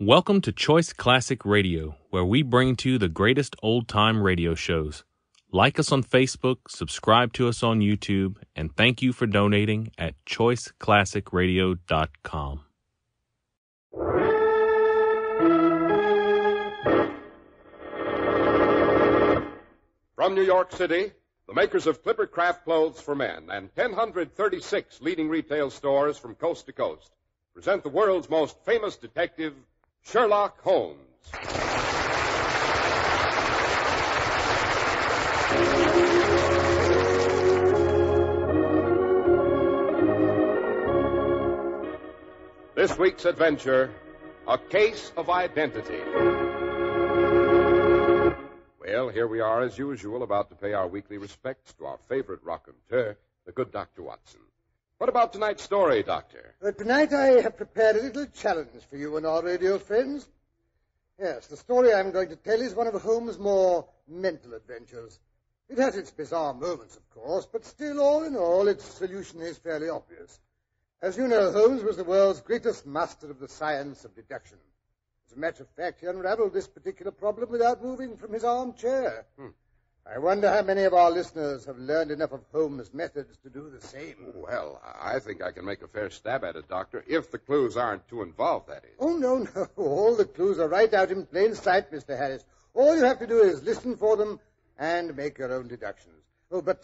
Welcome to Choice Classic Radio, where we bring to you the greatest old-time radio shows. Like us on Facebook, subscribe to us on YouTube, and thank you for donating at choiceclassicradio.com. From New York City, the makers of Clipper Craft Clothes for Men and 1,036 leading retail stores from coast to coast present the world's most famous detective, Sherlock Holmes. This week's adventure, A Case of Identity. Well, here we are, as usual, about to pay our weekly respects to our favorite raconteur, the good Dr. Watson. What about tonight's story, Doctor? Tonight I have prepared a little challenge for you and our radio friends. Yes, the story I'm going to tell is one of Holmes' more mental adventures. It has its bizarre moments, of course, but still, all in all, its solution is fairly obvious. As you know, Holmes was the world's greatest master of the science of deduction. As a matter of fact, he unraveled this particular problem without moving from his armchair. I wonder how many of our listeners have learned enough of Holmes' methods to do the same. Well, I think I can make a fair stab at it, Doctor, if the clues aren't too involved, that is. Oh, no. All the clues are right out in plain sight, Mr. Harris. All you have to do is listen for them and make your own deductions. Oh, but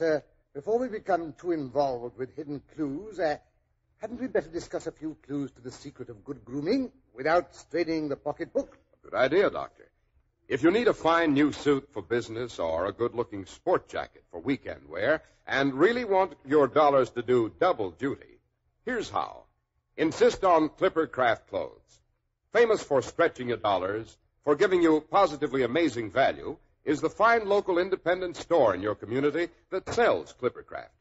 before we become too involved with hidden clues, hadn't we better discuss a few clues to the secret of good grooming without straining the pocketbook? Good idea, Doctor. If you need a fine new suit for business or a good-looking sport jacket for weekend wear and really want your dollars to do double duty, here's how. Insist on Clipper Craft Clothes. Famous for stretching your dollars, for giving you positively amazing value, is the fine local independent store in your community that sells Clipper Craft.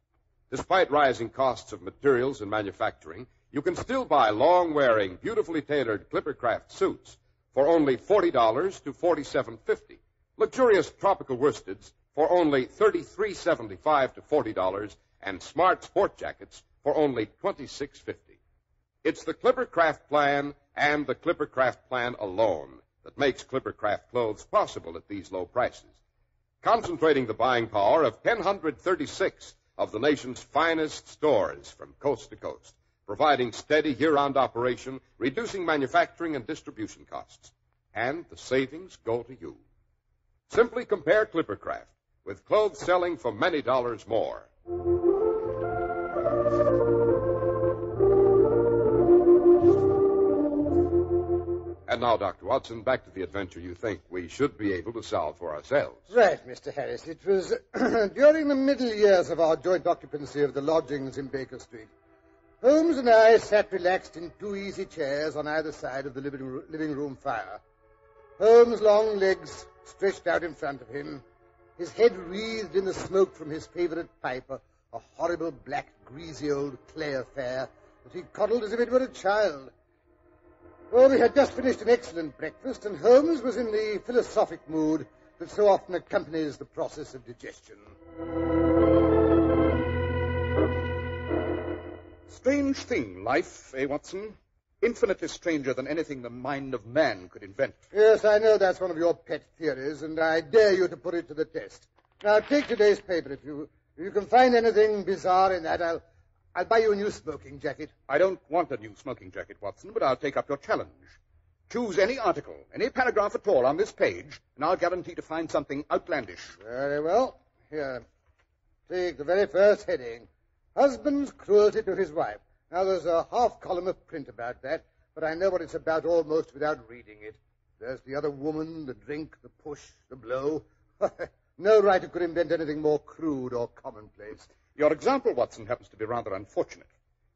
Despite rising costs of materials and manufacturing, you can still buy long-wearing, beautifully tailored Clipper Craft suits for only $40 to $47.50. Luxurious tropical worsteds for only $33.75 to $40, and smart sport jackets for only $26.50. It's the Clipper Craft plan and the Clipper Craft plan alone that makes Clipper Craft clothes possible at these low prices. Concentrating the buying power of 1,036 of the nation's finest stores from coast to coast, providing steady year-round operation, reducing manufacturing and distribution costs. And the savings go to you. Simply compare Clipper Craft with clothes selling for many dollars more. And now, Dr. Watson, back to the adventure you think we should be able to solve for ourselves. Right, Mr. Harris. It was during the middle years of our joint occupancy of the lodgings in Baker Street. Holmes and I sat relaxed in two easy chairs on either side of the living room fire. Holmes' long legs stretched out in front of him, his head wreathed in the smoke from his favorite pipe, a horrible black, greasy old clay affair that he coddled as if it were a child. Well, we had just finished an excellent breakfast, and Holmes was in the philosophic mood that so often accompanies the process of digestion. Strange thing, life, Watson? Infinitely stranger than anything the mind of man could invent. Yes, I know that's one of your pet theories, and I dare you to put it to the test. Now, take today's paper. If you can find anything bizarre in that, I'll buy you a new smoking jacket. I don't want a new smoking jacket, Watson, but I'll take up your challenge. Choose any article, any paragraph at all on this page, and I'll guarantee to find something outlandish. Very well. Here, take the very first heading. Husband's cruelty to his wife. Now, there's a half column of print about that, but I know what it's about almost without reading it. There's the other woman, the drink, the push, the blow. No writer could invent anything more crude or commonplace. Your example, Watson, happens to be rather unfortunate.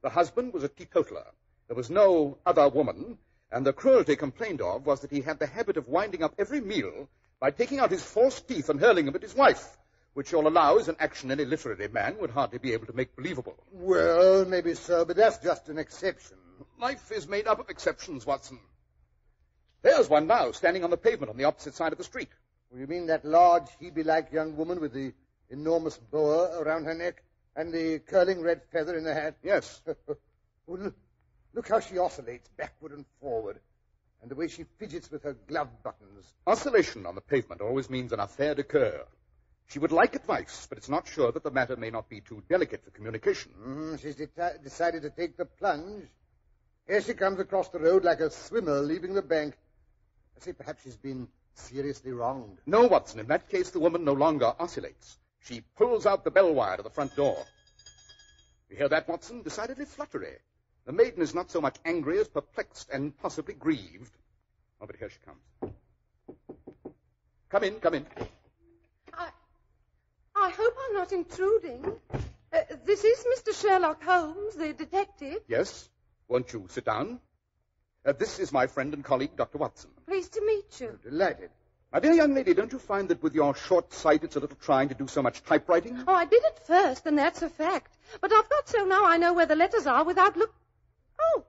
The husband was a teetotaler. There was no other woman, and the cruelty complained of was that he had the habit of winding up every meal by taking out his false teeth and hurling them at his wife, which you'll allow is an action any literary man would hardly be able to make believable. Well, maybe so, but that's just an exception. Life is made up of exceptions, Watson. There's one now, standing on the pavement on the opposite side of the street. You mean that large, Hebe-like young woman with the enormous boa around her neck and the curling red feather in her hat? Yes. Look how she oscillates backward and forward. and the way she fidgets with her glove buttons. Oscillation on the pavement always means an affaire de coeur. She would like advice, but it's not sure that the matter may not be too delicate for communication. She's decided to take the plunge. Here she comes across the road like a swimmer leaving the bank. I say perhaps she's been seriously wronged. No, Watson. In that case, the woman no longer oscillates. She pulls out the bell wire to the front door. You hear that, Watson? Decidedly fluttery. The maiden is not so much angry as perplexed and possibly grieved. Oh, but here she comes. Come in, come in. I hope I'm not intruding. This is Mr. Sherlock Holmes, the detective. Yes? Won't you sit down? This is my friend and colleague, Dr. Watson. Pleased to meet you. Delighted. My dear young lady, don't you find that with your short sight it's a little trying to do so much typewriting? Oh, I did at first, and that's a fact. But I've got so now I know where the letters are without Oh,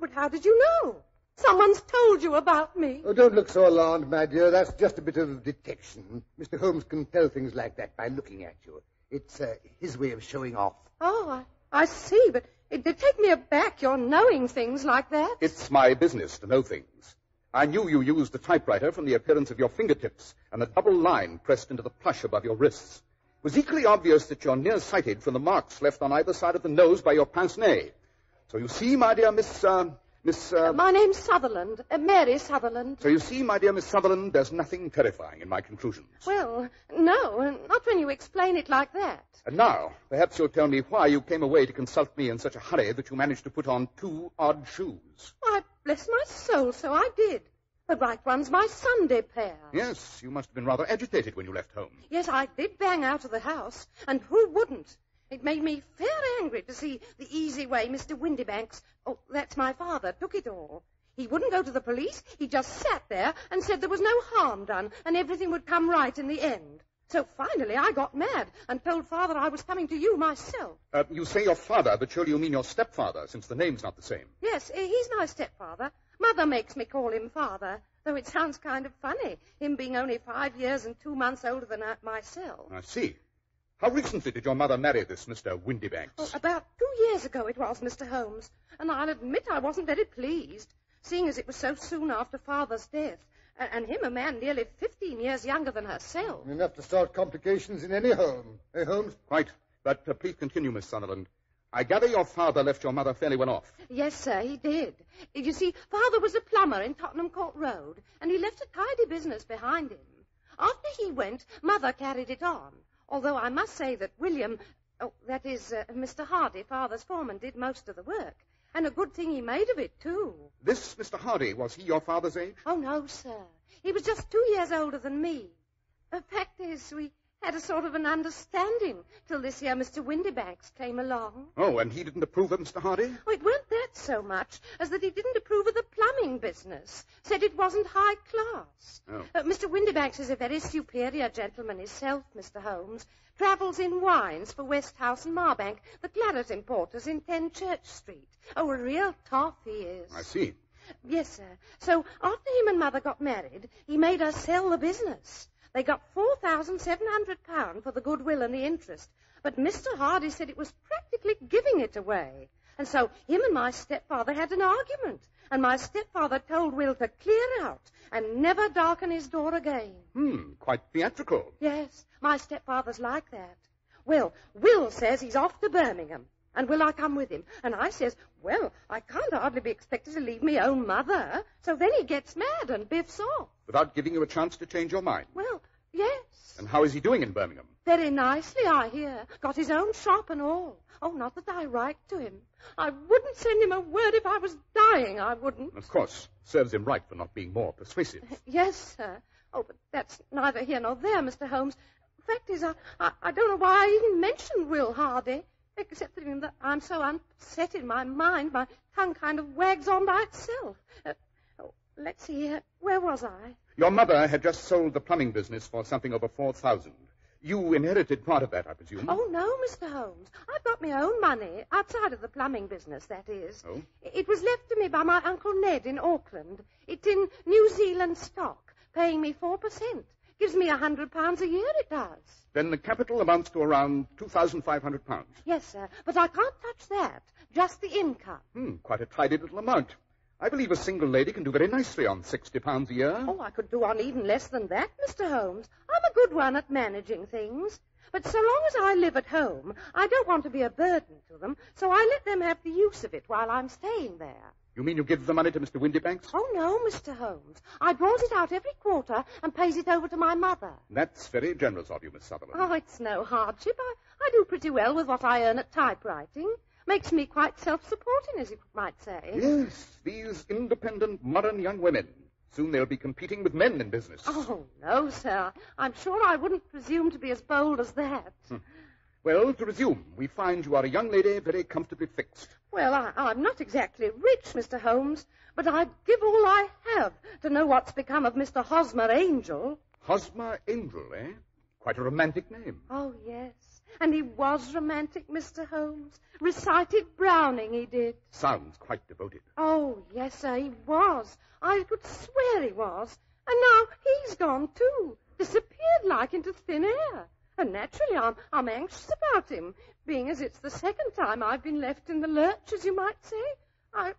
but how did you know? Someone's told you about me. Oh, don't look so alarmed, my dear. That's just a bit of detection. Mr. Holmes can tell things like that by looking at you. It's his way of showing off. Oh, I see, but it did take me aback, your knowing things like that. It's my business to know things. I knew you used the typewriter from the appearance of your fingertips and the double line pressed into the plush above your wrists. It was equally obvious that you're nearsighted from the marks left on either side of the nose by your pince-nez. So you see, my dear Miss... My name's Sutherland, Mary Sutherland. So you see, my dear Miss Sutherland, there's nothing terrifying in my conclusions. Well, no, not when you explain it like that. And now, perhaps you'll tell me why you came away to consult me in such a hurry that you managed to put on 2 odd shoes. Why, bless my soul, so I did. The right one's my Sunday pair. Yes, you must have been rather agitated when you left home. Yes, I did bang out of the house, and who wouldn't? It made me fair angry to see the easy way Mr. Windybanks, oh, that's my father, took it all. He wouldn't go to the police. He just sat there and said there was no harm done and everything would come right in the end. So finally I got mad and told Father I was coming to you myself. You say your father, but surely you mean your stepfather, since the name's not the same. Yes, he's my stepfather. Mother makes me call him Father, though it sounds kind of funny, him being only 5 years and 2 months older than myself. I see. How recently did your mother marry this Mr. Windybanks? Oh, about 2 years ago it was, Mr. Holmes, and I'll admit I wasn't very pleased, seeing as it was so soon after Father's death, and him a man nearly 15 years younger than herself. Enough to start complications in any home. Eh, Holmes? Quite. But please continue, Miss Sutherland. I gather your father left your mother fairly well off. Yes, sir, he did. You see, Father was a plumber in Tottenham Court Road, and he left a tidy business behind him. After he went, Mother carried it on. Although I must say that William, Mr. Hardy, Father's foreman, did most of the work. And a good thing he made of it, too. This Mr. Hardy, was he your father's age? Oh, no, sir. He was just 2 years older than me. The fact is, we had a sort of an understanding till this year Mr. Windybanks came along. Oh, and he didn't approve of Mr. Hardy? Oh, it weren't that so much as that he didn't approve of the plumbing business. Said it wasn't high class. Oh. Mr. Windybanks is a very superior gentleman himself, Mr. Holmes. Travels in wines for Westhouse and Marbank, the claret importers in 10 Church Street. Oh, a real toff he is. I see. Yes, sir. So after him and Mother got married, he made us sell the business. They got £4,700 for the goodwill and the interest, but Mr. Hardy said it was practically giving it away. And so him and my stepfather had an argument, and my stepfather told Will to clear out and never darken his door again. Quite theatrical. Yes, my stepfather's like that. Well, Will says he's off to Birmingham, and will I come with him? And I says, well, I can't hardly be expected to leave me own mother. So then he gets mad and biffs off. Without giving you a chance to change your mind? Well, yes. And how is he doing in Birmingham? Very nicely, I hear. Got his own shop and all. Oh, not that I write to him. I wouldn't send him a word if I was dying, I wouldn't. Of course. Serves him right for not being more persuasive. Yes, sir. Oh, but that's neither here nor there, Mr. Holmes. The fact is, I don't know why I even mentioned Will Hardy. Except that I'm so upset in my mind, my tongue kind of wags on by itself. Let's see, where was I? Your mother had just sold the plumbing business for something over 4,000. You inherited part of that, I presume? Oh, no, Mr. Holmes. I've got my own money, outside of the plumbing business, that is. Oh? It was left to me by my Uncle Ned in Auckland. It's in New Zealand stock, paying me 4%. Gives me £100 a year, it does. Then the capital amounts to around £2,500. Yes, sir, but I can't touch that. Just the income. Quite a tidy little amount. I believe a single lady can do very nicely on £60 a year. Oh, I could do on even less than that, Mr. Holmes. I'm a good one at managing things. But so long as I live at home, I don't want to be a burden to them, so I let them have the use of it while I'm staying there. You mean you give the money to Mr. Windybanks? Oh, no, Mr. Holmes. I draws it out every quarter and pays it over to my mother. That's very generous of you, Miss Sutherland. Oh, it's no hardship. I do pretty well with what I earn at typewriting. Makes me quite self-supporting, as you might say. Yes, these independent, modern young women. Soon they'll be competing with men in business. Oh, no, sir. I'm sure I wouldn't presume to be as bold as that. Well, to resume, we find you are a young lady very comfortably fixed. Well, I'm not exactly rich, Mr. Holmes, but I'd give all I have to know what's become of Mr. Hosmer Angel. Hosmer Angel, eh? Quite a romantic name. Oh, yes. And he was romantic, Mr. Holmes. Recited Browning, he did. Sounds quite devoted. Oh, yes, sir, he was. I could swear he was. And now he's gone, too. Disappeared like into thin air. And naturally, I'm anxious about him, being as it's the second time I've been left in the lurch, as you might say. I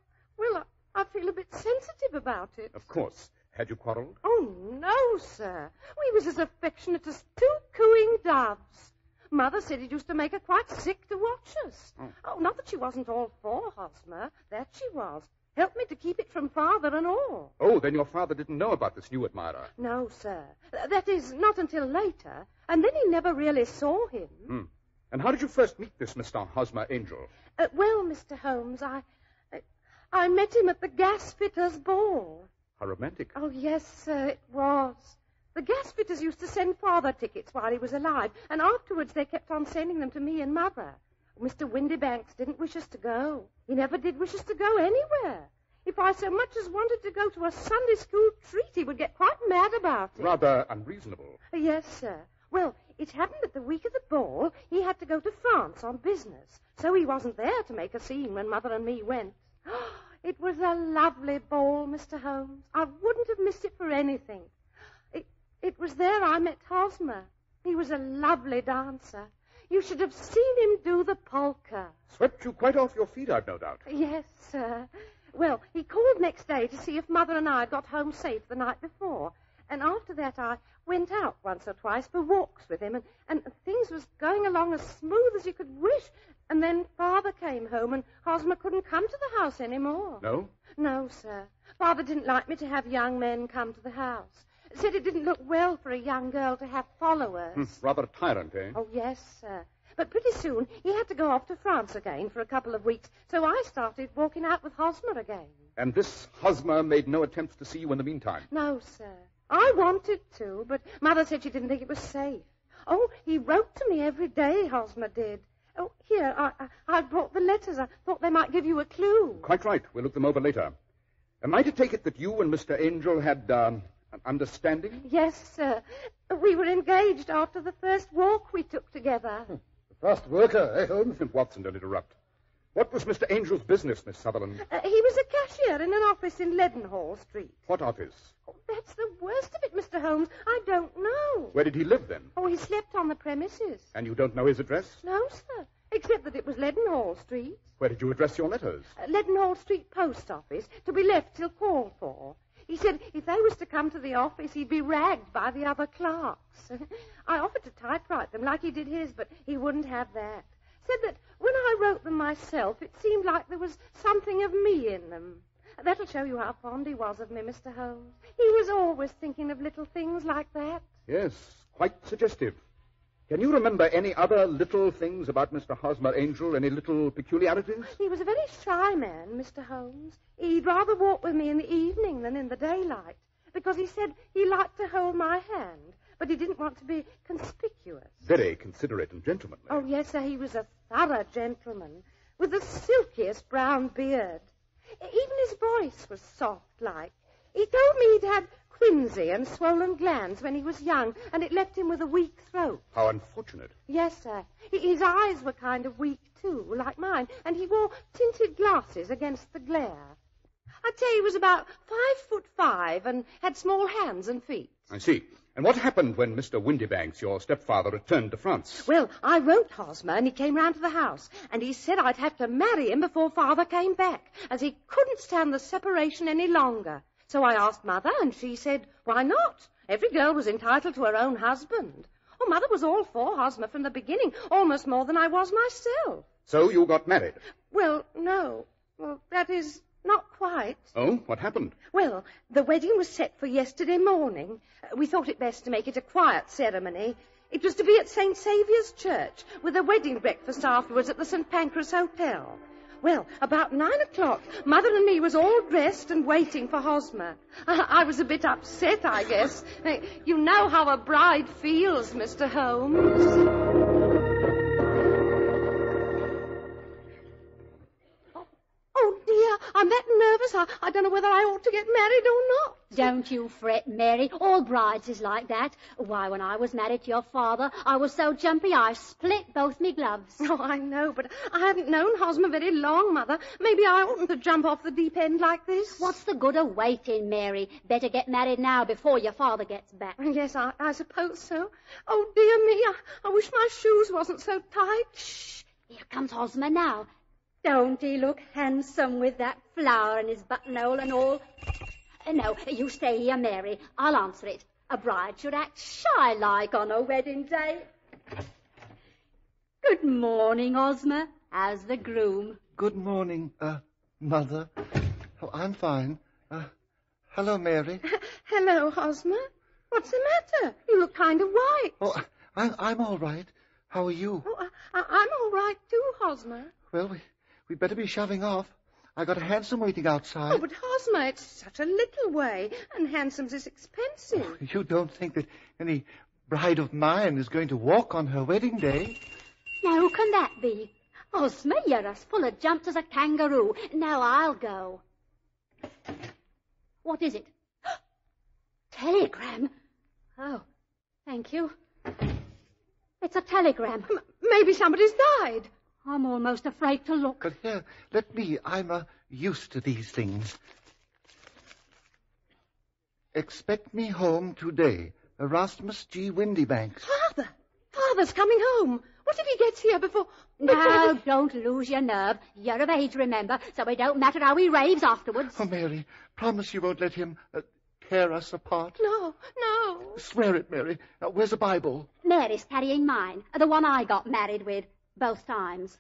feel a bit sensitive about it. Of course. Had you quarreled? Oh, no, sir. We was as affectionate as two cooing doves. Mother said it used to make her quite sick to watch us. Oh, not that she wasn't all for Hosmer. That she was. Helped me to keep it from father and all. Oh, then your father didn't know about this new admirer. No, sir. That is, not until later. And then he never really saw him. And how did you first meet this Mr. Hosmer Angel? Well, Mr. Holmes, I met him at the gasfitter's ball. How romantic. Oh, yes, sir, it was. The gasfitters used to send father tickets while he was alive, and afterwards they kept on sending them to me and mother. Mr. Windybanks didn't wish us to go. He never did wish us to go anywhere. If I so much as wanted to go to a Sunday school treat, he would get quite mad about it. Rather unreasonable. Yes, sir. Well, it happened that the week of the ball, he had to go to France on business, so he wasn't there to make a scene when Mother and me went. It was a lovely ball, Mr. Holmes. I wouldn't have missed it for anything. It was there I met Hosmer. He was a lovely dancer. You should have seen him do the polka. Swept you quite off your feet, I've no doubt. Yes, sir. Well, he called next day to see if Mother and I had got home safe the night before. And after that, I went out once or twice for walks with him, and things was going along as smooth as you could wish. And then Father came home, and Hosmer couldn't come to the house anymore. No? No, sir. Father didn't like me to have young men come to the house. Said it didn't look well for a young girl to have followers. Rather a tyrant, eh? Oh, yes, sir. But pretty soon he had to go off to France again for a couple of weeks, so I started walking out with Hosmer again. And this Hosmer made no attempts to see you in the meantime? No, sir. I wanted to, but Mother said she didn't think it was safe. Oh, he wrote to me every day, Hosmer did. Oh, here, I brought the letters. I thought they might give you a clue. Quite right. We'll look them over later. Am I to take it that you and Mr. Angel had, an understanding? Yes, sir. We were engaged after the first walk we took together. The first worker, eh, Holmes? Watson, don't interrupt. What was Mr. Angel's business, Miss Sutherland? He was a cashier in an office in Leadenhall Street. What office? Oh, that's the worst of it, Mr. Holmes. I don't know. Where did he live, then? Oh, he slept on the premises. And you don't know his address? No, sir. Except that it was Leadenhall Street. Where did you address your letters? Leadenhall Street Post Office, to be left till called for. He said if they was to come to the office, he'd be ragged by the other clerks. I offered to typewrite them like he did his, but he wouldn't have that. Said that when I wrote them myself, it seemed like there was something of me in them. That'll show you how fond he was of me, Mr. Holmes. He was always thinking of little things like that. Yes, quite suggestive. Can you remember any other little things about Mr. Hosmer Angel? Any little peculiarities? He was a very shy man, Mr. Holmes. He'd rather walk with me in the evening than in the daylight, because he said he liked to hold my hand, but he didn't want to be conspicuous. Very considerate and gentlemanly. Oh, yes, sir, he was a thorough gentleman, with the silkiest brown beard. Even his voice was soft-like. He told me he'd had quinsy and swollen glands when he was young, and it left him with a weak throat. How unfortunate. Yes, sir. His eyes were kind of weak, too, like mine, and he wore tinted glasses against the glare. I'd say he was about 5'5" and had small hands and feet. I see. And what happened when Mr. Windybanks, your stepfather, returned to France? Well, I wrote Hosmer, and he came round to the house, and he said I'd have to marry him before Father came back, as he couldn't stand the separation any longer. So I asked Mother, and she said, why not? Every girl was entitled to her own husband. Oh, Mother was all for Hosmer from the beginning, almost more than I was myself. So you got married? Well, no. Well, that is, not quite. Oh, what happened? Well, the wedding was set for yesterday morning. We thought it best to make it a quiet ceremony. It was to be at St. Saviour's Church, with a wedding breakfast afterwards at the St. Pancras Hotel. Well, about 9 o'clock, Mother and me was all dressed and waiting for Hosmer. I was a bit upset, I guess. You know how a bride feels, Mr. Holmes. Oh, dear, I'm that nervous. I don't know whether I ought to get married or not. Don't you fret, Mary. All brides is like that. Why, when I was married to your father, I was so jumpy I split both me gloves. Oh, I know, but I haven't known Hosmer very long, Mother. Maybe I oughtn't to jump off the deep end like this. What's the good of waiting, Mary? Better get married now before your father gets back. Yes, I suppose so. Oh, dear me, I wish my shoes wasn't so tight. Shh! Here comes Hosmer now. Don't he look handsome with that flower in his buttonhole and all? No, you stay here, Mary. I'll answer it. A bride should act shy-like on her wedding day. Good morning, Hosmer. How's the groom? Good morning, Mother. Oh, I'm fine. Hello, Mary. Hello, Hosmer. What's the matter? You look kind of white. Oh, I'm all right. How are you? Oh, I'm all right too, Hosmer. Well, we'd better be shoving off. I got a hansom waiting outside. Oh, but Hosmer, it's such a little way, and hansoms is expensive. You don't think that any bride of mine is going to walk on her wedding day? Now, who can that be? Hosmer, you're as full of jumps as a kangaroo. Now I'll go. What is it? Telegram? Oh, thank you. It's a telegram. Maybe somebody's died. I'm almost afraid to look. But here, let me. I'm used to these things. Expect me home today. Erasmus G. Windybanks. Father's coming home. What if he gets here before... Now, don't lose your nerve. You're of age, remember, so it don't matter how he raves afterwards. Oh, Mary, promise you won't let him tear us apart. No. Swear it, Mary. Now, where's the Bible? Mary's carrying mine, the one I got married with, both times.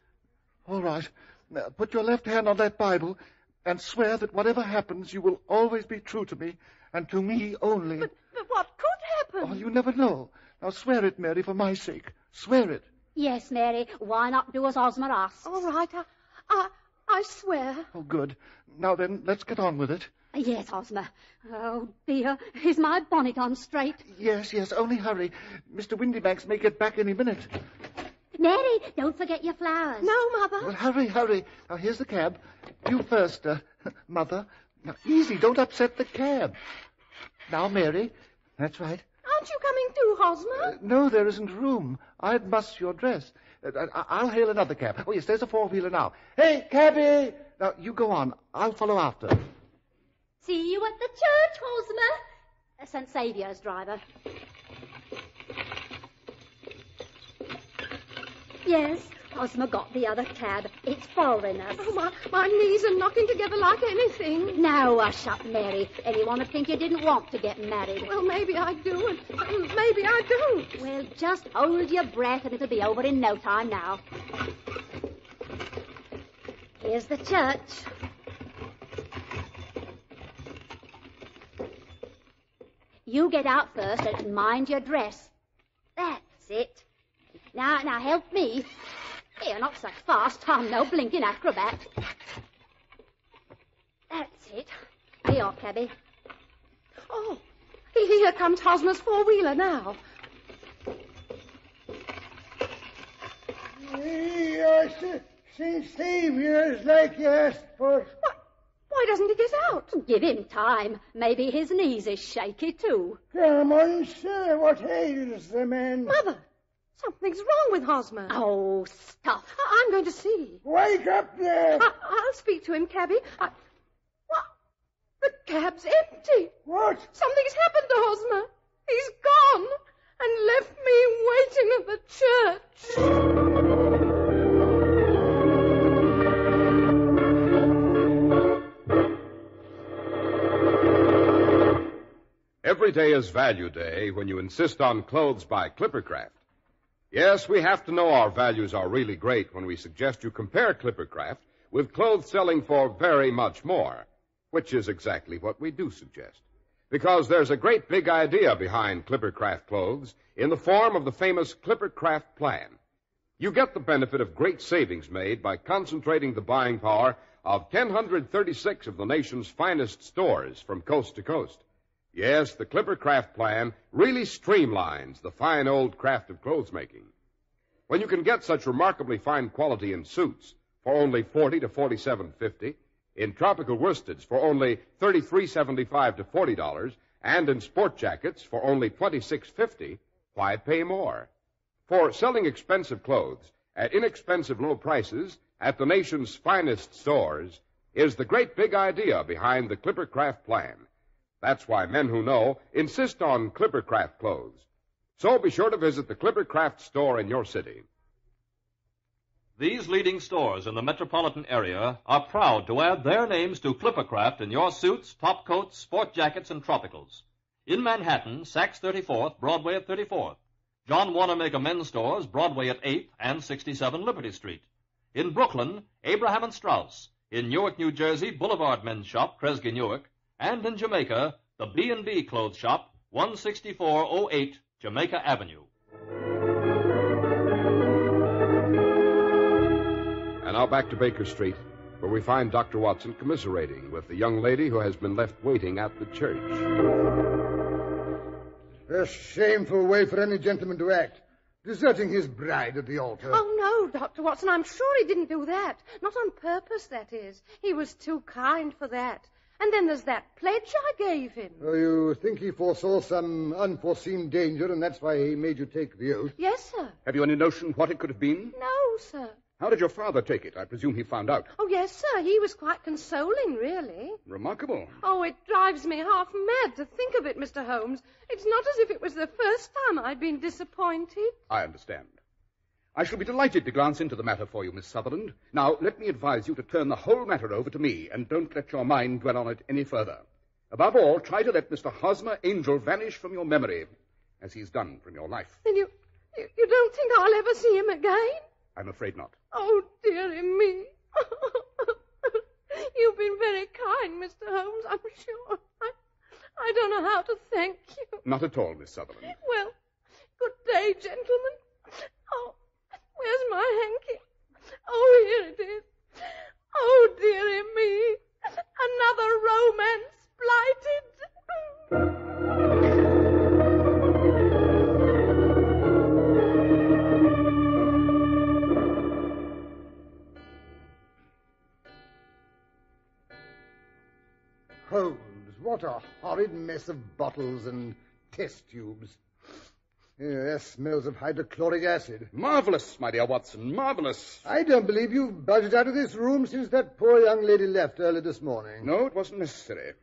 All right. Now, put your left hand on that Bible and swear that whatever happens, you will always be true to me, and to me only. But what could happen? Oh, you never know. Now, swear it, Mary, for my sake. Swear it. Yes, Mary. Why not do as Hosmer asks? All right. I swear. Oh, good. Now then, let's get on with it. Yes, Hosmer. Oh, dear. Is my bonnet on straight? Yes, only hurry. Mr. Windybanks may get back any minute. Mary, don't forget your flowers. No, Mother. Well, hurry. Now, here's the cab. You first, Mother. Now, easy, don't upset the cab. Now, Mary. That's right. Aren't you coming too, Hosmer? No, there isn't room. I'd muss your dress. I'll hail another cab. Oh, yes, there's a four-wheeler now. Hey, cabby! Now, you go on. I'll follow after. See you at the church, Hosmer. St. Saviour's driver. Yes, Hosmer got the other cab. It's following us. Oh, my knees are knocking together like anything. Now, hush up, Mary. Anyone would think you didn't want to get married. Well, maybe I do, and maybe I don't. Well, just hold your breath and it'll be over in no time now. Here's the church. You get out first and mind your dress. That's it. Now, help me. Here, not so fast. I'm no blinking acrobat. That's it. Here, cabby. Oh, here comes Hosmer's four-wheeler now. St. Saviour's like you asked for. Why doesn't he get out? Give him time. Maybe his knees is shaky, too. Come on, sir. What ails the man? Mother, something's wrong with Hosmer. Oh, stuff. I'm going to see. Wake up there. I'll speak to him, cabby. The cab's empty. What? Something's happened to Hosmer. He's gone and left me waiting at the church. Every day is value day when you insist on clothes by Clippercraft. Yes, we have to know our values are really great when we suggest you compare Clippercraft with clothes selling for very much more, which is exactly what we do suggest. Because there's a great big idea behind Clippercraft clothes in the form of the famous Clippercraft plan. You get the benefit of great savings made by concentrating the buying power of 1,036 of the nation's finest stores from coast to coast. Yes, the Clippercraft plan really streamlines the fine old craft of clothes making. When you can get such remarkably fine quality in suits for only $40 to $47.50, in tropical worsteds for only $33.75 to $40, and in sport jackets for only $26.50, why pay more? For selling expensive clothes at inexpensive low prices at the nation's finest stores is the great big idea behind the Clippercraft plan. That's why men who know insist on Clippercraft clothes. So be sure to visit the Clippercraft store in your city. These leading stores in the metropolitan area are proud to add their names to Clippercraft in your suits, top coats, sport jackets, and tropicals. In Manhattan, Saks 34th, Broadway at 34th. John Wanamaker Men's Stores, Broadway at 8th and 67 Liberty Street. In Brooklyn, Abraham and Strauss. In Newark, New Jersey, Boulevard Men's Shop, Kresge Newark. And in Jamaica, the B&B Clothes Shop, 16408 Jamaica Avenue. And now back to Baker Street, where we find Dr. Watson commiserating with the young lady who has been left waiting at the church. A shameful way for any gentleman to act, deserting his bride at the altar. Oh, no, Dr. Watson, I'm sure he didn't do that. Not on purpose, that is. He was too kind for that. And then there's that pledge I gave him. Oh, you think he foresaw some unforeseen danger, and that's why he made you take the oath? Yes, sir. Have you any notion what it could have been? No, sir. How did your father take it? I presume he found out. Oh, yes, sir. He was quite consoling, really. Remarkable. Oh, it drives me half mad to think of it, Mr. Holmes. It's not as if it was the first time I'd been disappointed. I understand. I shall be delighted to glance into the matter for you, Miss Sutherland. Now, let me advise you to turn the whole matter over to me, and don't let your mind dwell on it any further. Above all, try to let Mr. Hosmer Angel vanish from your memory, as he's done from your life. Then you don't think I'll ever see him again? I'm afraid not. Oh, dearie me. You've been very kind, Mr. Holmes, I'm sure. I don't know how to thank you. Not at all, Miss Sutherland. Well, good day, gentlemen. Oh, where's my hanky? Oh, here it is. Oh, dearie me. Another romance blighted. Holmes, what a horrid mess of bottles and test tubes. That smells of hydrochloric acid. Marvelous, my dear Watson, marvelous. I don't believe you've budged out of this room since that poor young lady left early this morning. No, it wasn't necessary.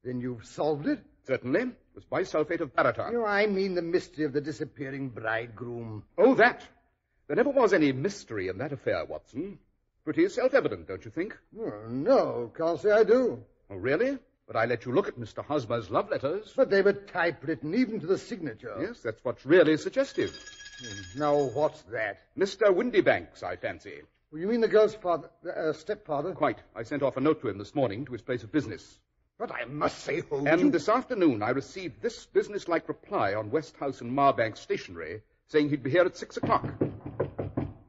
Then you've solved it? Certainly. It was bisulfate of baryton. No, I mean the mystery of the disappearing bridegroom. Oh, that. There never was any mystery in that affair, Watson. Pretty self-evident, don't you think? Oh, no, can't say I do. Oh, really? But I let you look at Mr. Hosmer's love letters. But they were typewritten, even to the signature. Yes, that's what's really suggestive. Now, what's that? Mr. Windybanks, I fancy. Well, you mean the girl's father, stepfather? Quite. I sent off a note to him this morning to his place of business. But I must say, Holmes, And this afternoon I received this businesslike reply on Westhouse and Marbank stationery saying he'd be here at 6 o'clock.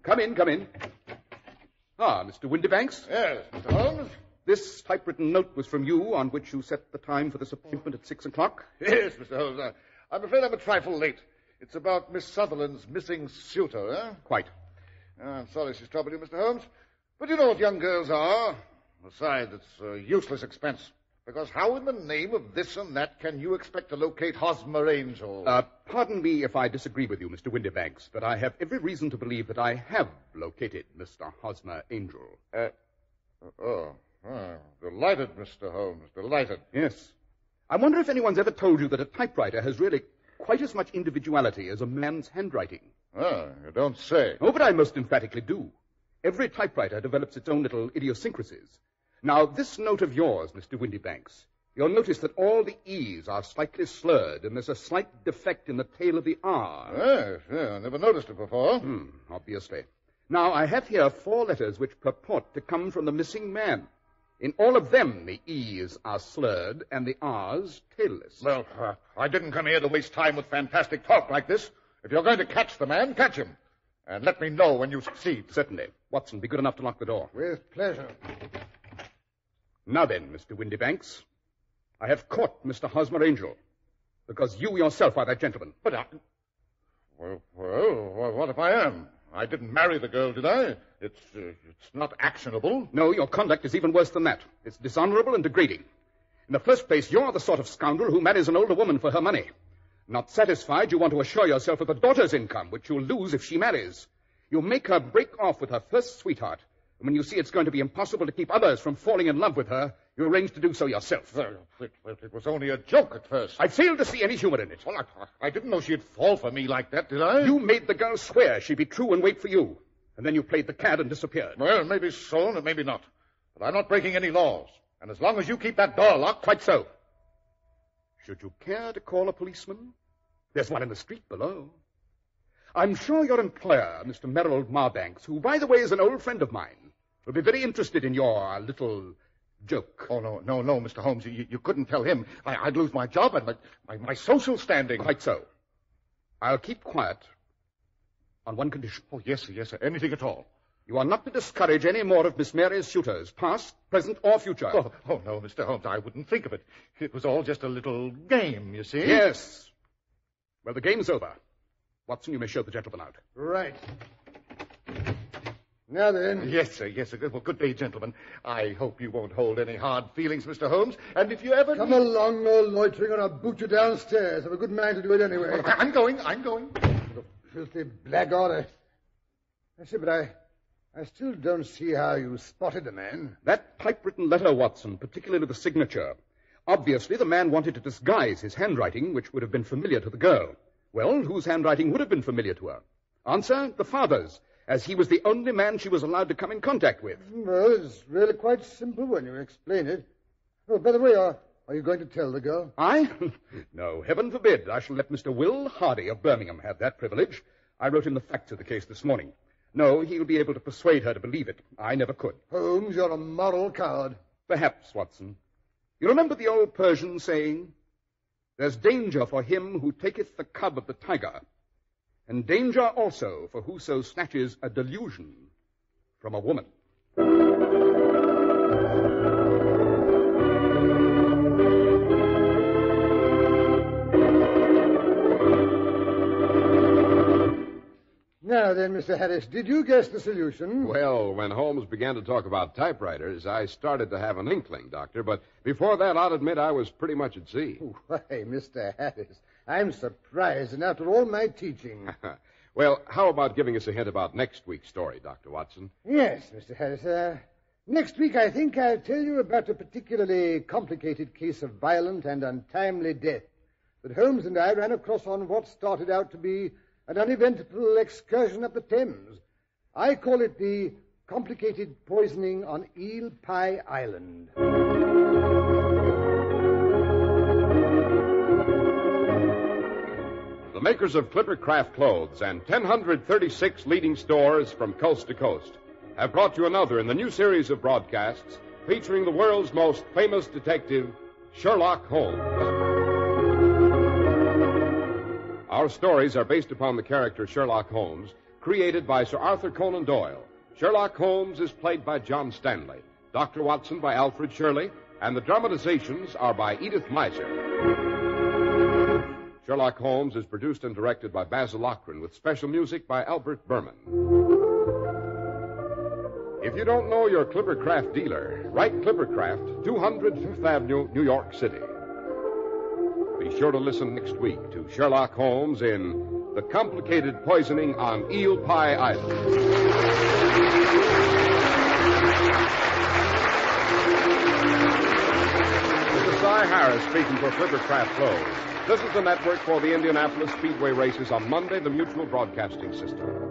Come in, come in. Ah, Mr. Windybanks. Yes, Mr. Holmes? This typewritten note was from you on which you set the time for this appointment at 6 o'clock? Yes, Mr. Holmes. I'm afraid I'm a trifle late. It's about Miss Sutherland's missing suitor, eh? Quite. I'm sorry she's troubled you, Mr. Holmes. But you know what young girls are. Besides, it's a useless expense. Because how in the name of this and that can you expect to locate Hosmer Angel? Pardon me if I disagree with you, Mr. Windybanks, but I have every reason to believe that I have located Mr. Hosmer Angel. Delighted, Mr. Holmes, delighted. Yes. I wonder if anyone's ever told you that a typewriter has really quite as much individuality as a man's handwriting. You don't say. Oh, but I most emphatically do. Every typewriter develops its own little idiosyncrasies. Now, this note of yours, Mr. Windybanks, you'll notice that all the E's are slightly slurred, and there's a slight defect in the tail of the R. Yes, I never noticed it before. Obviously. Now, I have here 4 letters which purport to come from the missing man. In all of them, the E's are slurred and the R's tailless. Well, I didn't come here to waste time with fantastic talk like this. If you're going to catch the man, catch him. And let me know when you succeed. Certainly. Watson, be good enough to lock the door. With pleasure. Now then, Mr. Windybanks, I have caught Mr. Hosmer Angel, because you yourself are that gentleman. But Well, what if I am? I didn't marry the girl, did I? It's not actionable. No, your conduct is even worse than that. It's dishonorable and degrading. In the first place, you're the sort of scoundrel who marries an older woman for her money. Not satisfied, you want to assure yourself of a daughter's income, which you'll lose if she marries. You make her break off with her first sweetheart. And when you see it's going to be impossible to keep others from falling in love with her, you arrange to do so yourself. It was only a joke at first. I failed to see any humor in it. Well, I didn't know she'd fall for me like that, did I? You made the girl swear she'd be true and wait for you. And then you played the cad and disappeared. Well, maybe so, and maybe not. But I'm not breaking any laws. And as long as you keep that door locked... Quite so. Should you care to call a policeman? There's one in the street below. I'm sure your employer, Mr. Merrill Marbanks, who, by the way, is an old friend of mine, will be very interested in your little joke. Oh, no, Mr. Holmes. You couldn't tell him. I'd lose my job and my social standing. Quite so. I'll keep quiet on one condition. Oh, yes, sir. Anything at all. You are not to discourage any more of Miss Mary's suitors, past, present, or future. Oh, no, Mr. Holmes, I wouldn't think of it. It was all just a little game, you see. Yes. Well, the game's over. Watson, you may show the gentleman out. Right. Now then. Yes, sir. Well, good day, gentlemen. I hope you won't hold any hard feelings, Mr. Holmes. And if you ever... Come along, no loitering, or I'll boot you downstairs. I'm a good man to do it anyway. Well, I'm going. The filthy blackguard. I say, but I still don't see how you spotted the man. That typewritten letter, Watson, particularly the signature. Obviously, the man wanted to disguise his handwriting, which would have been familiar to the girl. Well, whose handwriting would have been familiar to her? Answer, the father's, as he was the only man she was allowed to come in contact with. Well, it's really quite simple when you explain it. Oh, by the way, are you going to tell the girl? I? No, heaven forbid. I shall let Mr. Will Hardy of Birmingham have that privilege. I wrote him the facts of the case this morning. No, he'll be able to persuade her to believe it. I never could. Holmes, you're a moral coward. Perhaps, Watson. You remember the old Persian saying, "There's danger for him who taketh the cub of the tiger, and danger also for whoso snatches a delusion from a woman." Now then, Mr. Harris, did you guess the solution? Well, when Holmes began to talk about typewriters, I started to have an inkling, Doctor, but before that, I'll admit I was pretty much at sea. Why, Mr. Harris, I'm surprised, and after all my teaching. Well, how about giving us a hint about next week's story, Dr. Watson? Yes, Mr. Harris. Next week, I think I'll tell you about a particularly complicated case of violent and untimely death that Holmes and I ran across on what started out to be an uneventful excursion up the Thames. I call it the complicated poisoning on Eel Pie Island. The makers of Clippercraft Clothes and 1,036 leading stores from coast to coast have brought you another in the new series of broadcasts featuring the world's most famous detective, Sherlock Holmes. Our stories are based upon the character Sherlock Holmes, created by Sir Arthur Conan Doyle. Sherlock Holmes is played by John Stanley, Dr. Watson by Alfred Shirley, and the dramatizations are by Edith Meiser. Sherlock Holmes is produced and directed by Basil Lochran, with special music by Albert Berman. If you don't know your Clippercraft dealer, write Clippercraft, 200 Fifth Avenue, New York City. Be sure to listen next week to Sherlock Holmes in The Complicated Poisoning on Eel Pie Island. Harris speaking for Clippercraft Clothes. This is the network for the Indianapolis Speedway races on Monday, the Mutual Broadcasting System.